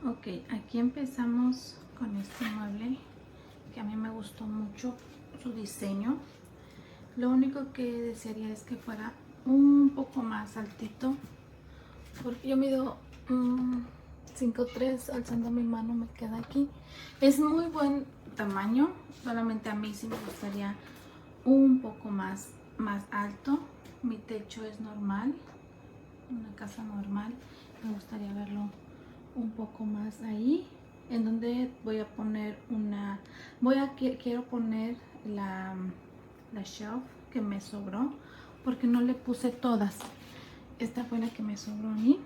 Ok, aquí empezamos con este mueble que a mí me gustó mucho su diseño. Lo único que desearía es que fuera un poco más altito, porque yo mido 5'3", alzando mi mano me queda aquí. Es muy buen tamaño, solamente a mí sí me gustaría un poco más alto. Mi techo es normal, una casa normal, me gustaría verlo un poco más ahí, en donde voy a poner quiero poner la shelf que me sobró, porque no le puse todas. Esta fue la que me sobró a mí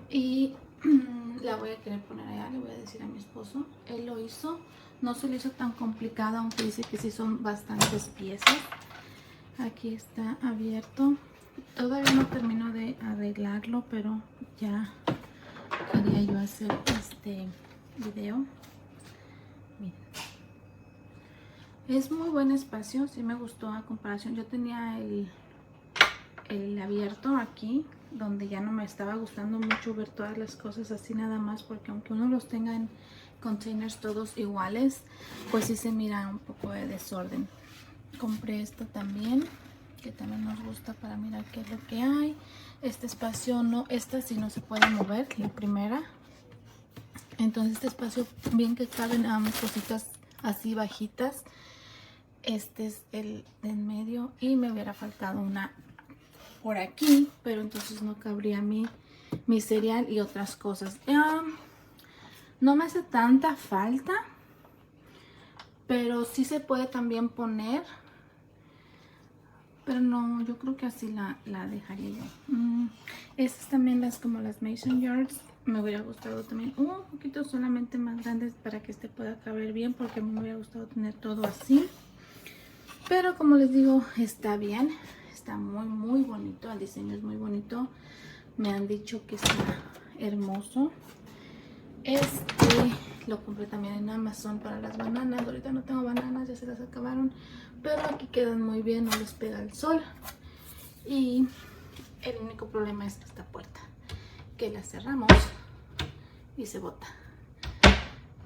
y la voy a querer poner allá. Le voy a decir a mi esposo, él lo hizo, no se le hizo tan complicado, aunque dice que sí son bastantes piezas. Aquí está abierto, todavía no termino de arreglarlo, pero ya quería yo hacer este video. Miren, es muy buen espacio, sí me gustó a comparación. Yo tenía el abierto aquí, donde ya no me estaba gustando mucho ver todas las cosas así nada más, porque aunque uno los tenga en containers todos iguales, pues sí se mira un poco de desorden. Compré esto también, que también nos gusta para mirar qué es lo que hay. Este espacio no, esta sí no se puede mover, la primera. Entonces este espacio bien que caben cositas así bajitas. Este es el en medio y me hubiera faltado una por aquí, pero entonces no cabría mi cereal y otras cosas. No me hace tanta falta, pero sí se puede también poner, pero no, yo creo que así la dejaría yo. Estas también como las mason jars, me hubiera gustado también un poquito solamente más grandes para que este pueda caber bien, porque a mí me hubiera gustado tener todo así. Pero como les digo, está bien, está muy bonito, el diseño es muy bonito. Me han dicho que está hermoso. Lo compré también en Amazon para las bananas. Ahorita no tengo bananas, ya se las acabaron, pero aquí quedan muy bien, no les pega el sol. Y el único problema es esta puerta, que la cerramos y se bota.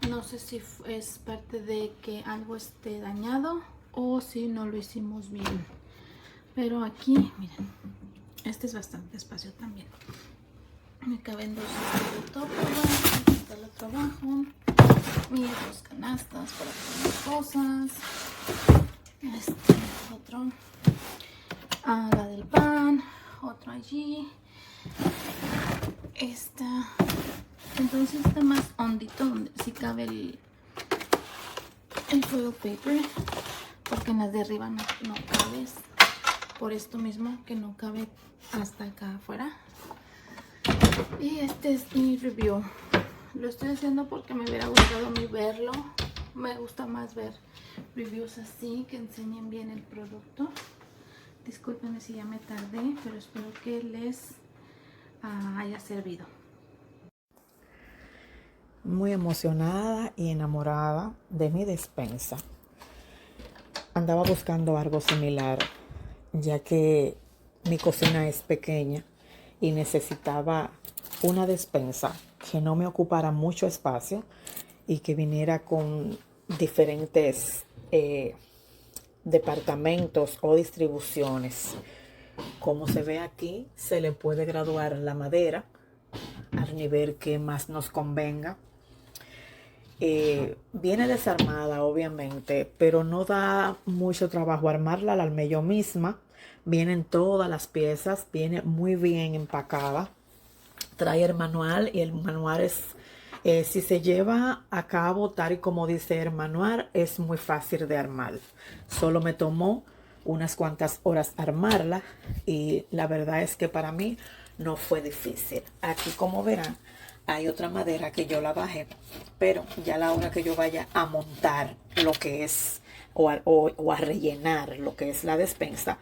No sé si es parte de que algo esté dañado o si no lo hicimos bien. Pero aquí, miren, este es bastante espacio también. Me caben dos de topo, aquí está el otro abajo, mis dos canastas para poner cosas, otro, la del pan, otro allí, entonces está más hondito, donde sí cabe el foil paper, porque en las de arriba no cabes, por esto mismo que no cabe hasta acá afuera. Y este es mi review. Lo estoy haciendo porque me hubiera gustado a mí verlo. Me gusta más ver reviews así, que enseñen bien el producto. Discúlpenme si ya me tardé, pero espero que les haya servido. Muy emocionada y enamorada de mi despensa. Andaba buscando algo similar, ya que mi cocina es pequeña y necesitaba una despensa que no me ocupara mucho espacio y que viniera con diferentes departamentos o distribuciones. Como se ve aquí, se le puede graduar la madera al nivel que más nos convenga. Viene desarmada, obviamente, pero no da mucho trabajo armarla, la armé yo misma. Vienen todas las piezas, viene muy bien empacada. Trae el manual y el manual es, si se lleva a cabo tal y como dice el manual, es muy fácil de armar. Solo me tomó unas cuantas horas armarla y la verdad es que para mí no fue difícil. Aquí, como verán, hay otra madera que yo la bajé, pero ya a la hora que yo vaya a montar lo que es o a rellenar lo que es la despensa,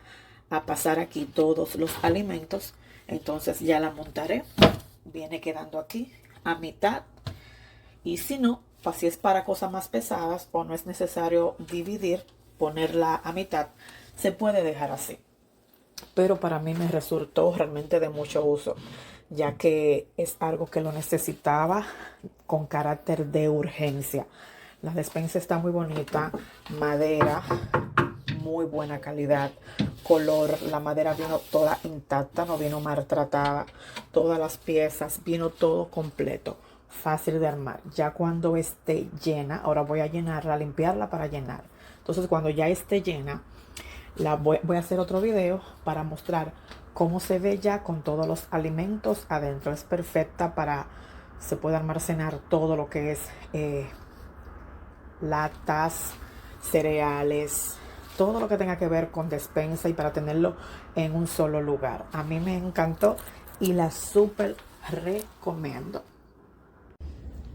a pasar aquí todos los alimentos, entonces ya la montaré. Viene quedando aquí a mitad, y si no, pues si es para cosas más pesadas o no es necesario dividir, ponerla a mitad, se puede dejar así. Pero para mí me resultó realmente de mucho uso. ya que es algo que lo necesitaba con carácter de urgencia. La despensa está muy bonita, madera, muy buena calidad, color, la madera vino toda intacta, no vino maltratada, todas las piezas, vino todo completo, fácil de armar. Ya cuando esté llena, ahora voy a llenarla, limpiarla para llenar. Entonces cuando ya esté llena, voy a hacer otro video para mostrar cómo se ve ya con todos los alimentos adentro. Es perfecta para, se puede almacenar todo lo que es latas, cereales, todo lo que tenga que ver con despensa y para tenerlo en un solo lugar. A mí me encantó y la súper recomiendo.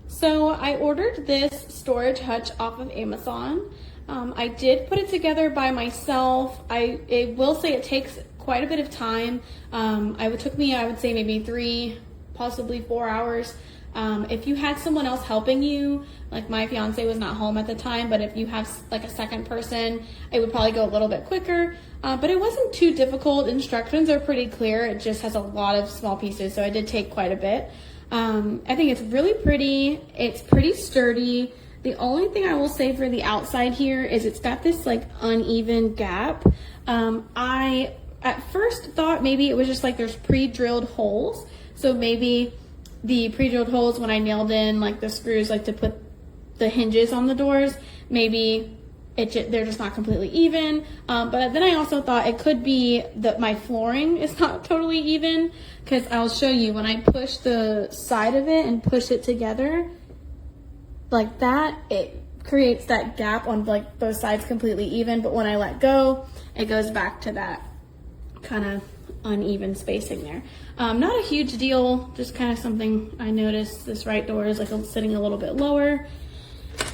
So I ordered this storage hutch off of Amazon. I did put it together by myself. I will say it takes quite a bit of time. It took me, I would say, maybe 3, possibly 4 hours. If you had someone else helping you, like my fiance was not home at the time, but if you have like a second person, it would probably go a little bit quicker. But it wasn't too difficult. Instructions are pretty clear. It just has a lot of small pieces, so it did take quite a bit. I think it's really pretty. It's pretty sturdy. The only thing I will say for the outside here is it's got this like uneven gap. I at first thought maybe it was just like there's pre-drilled holes. So maybe the pre-drilled holes, when I nailed in like the screws, like to put the hinges on the doors, maybe they're just not completely even. But then I also thought it could be that my flooring is not totally even, because I'll show you when I push the side of it and push it together like that, it creates that gap on like both sides completely even. But when I let go, it goes back to that kind of uneven spacing there. Not a huge deal, just kind of something I noticed. This right door is like sitting a little bit lower.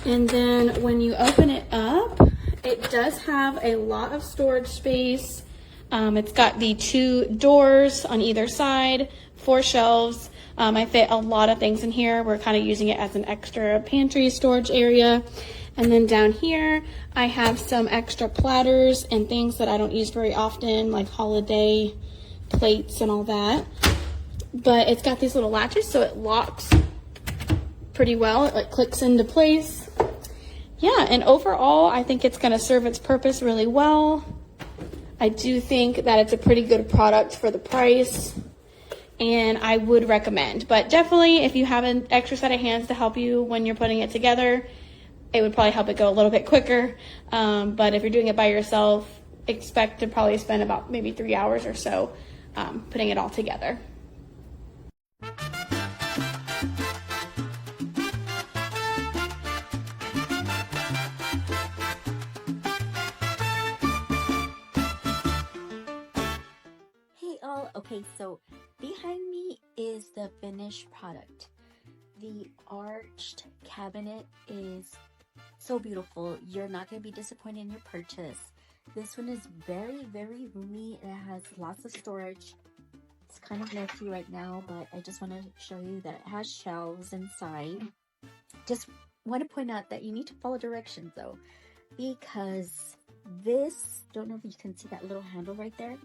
And then when you open it up, it does have a lot of storage space. It's got the 2 doors on either side, 4 shelves. I fit a lot of things in here. We're kind of using it as an extra pantry storage area. And then down here, I have some extra platters and things that I don't use very often, like holiday plates and all that. But it's got these little latches, so it locks pretty well. It like clicks into place. Yeah, and overall, I think it's going to serve its purpose really well. I do think that it's a pretty good product for the price, and I would recommend. But definitely, if you have an extra set of hands to help you when you're putting it together, it would probably help it go a little bit quicker. But if you're doing it by yourself, expect to probably spend about maybe 3 hours or so putting it all together. Okay, so behind me is the finished product. The arched cabinet is so beautiful. You're not going to be disappointed in your purchase. This one is very, very roomy. It has lots of storage. It's kind of messy right now, but I just want to show you that it has shelves inside. Just want to point out that you need to follow directions though, because this, don't know if you can see that little handle right there,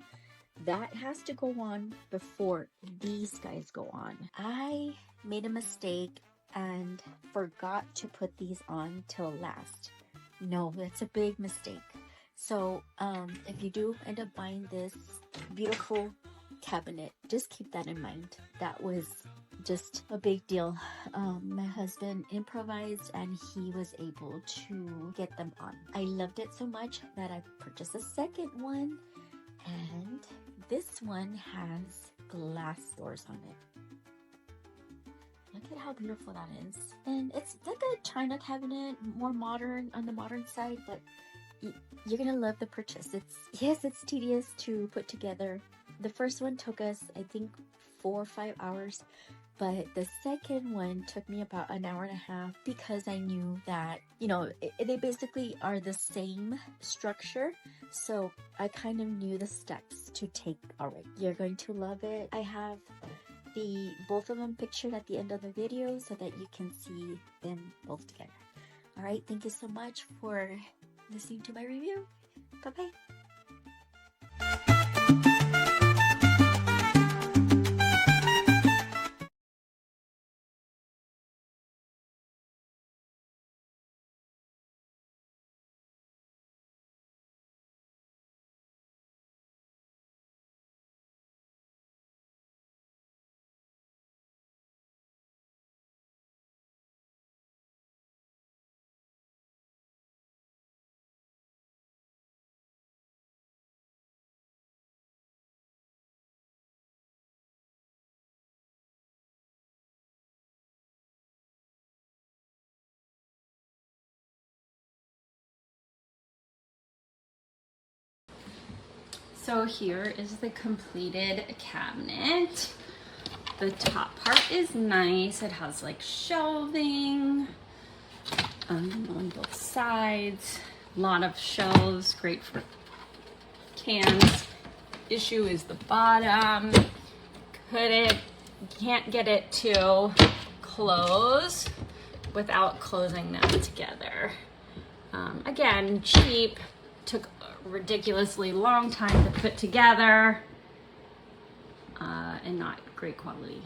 that has to go on before these guys go on. I made a mistake and forgot to put these on till last. No, that's a big mistake. So if you do end up buying this beautiful cabinet, just keep that in mind. That was just a big deal. My husband improvised and he was able to get them on. I loved it so much that I purchased a second one, and this one has glass doors on it. Look at how beautiful that is. And it's like a china cabinet, more modern, on the modern side, but you're gonna love the purchase. It's tedious to put together. The first one took us, I think, 4 or 5 hours, but the second one took me about an hour and a half, because I knew that, you know, they basically are the same structure, so I kind of knew the steps to take already. You're going to love it. I have both of them pictured at the end of the video so that you can see them both together. All right, thank you so much for listening to my review. Bye-bye. So here is the completed cabinet. The top part is nice. It has like shelving on both sides. A lot of shelves, great for cans. Issue is the bottom. Can't get it to close without closing them together. Again, cheap, took a ridiculously long time to put together, and not great quality.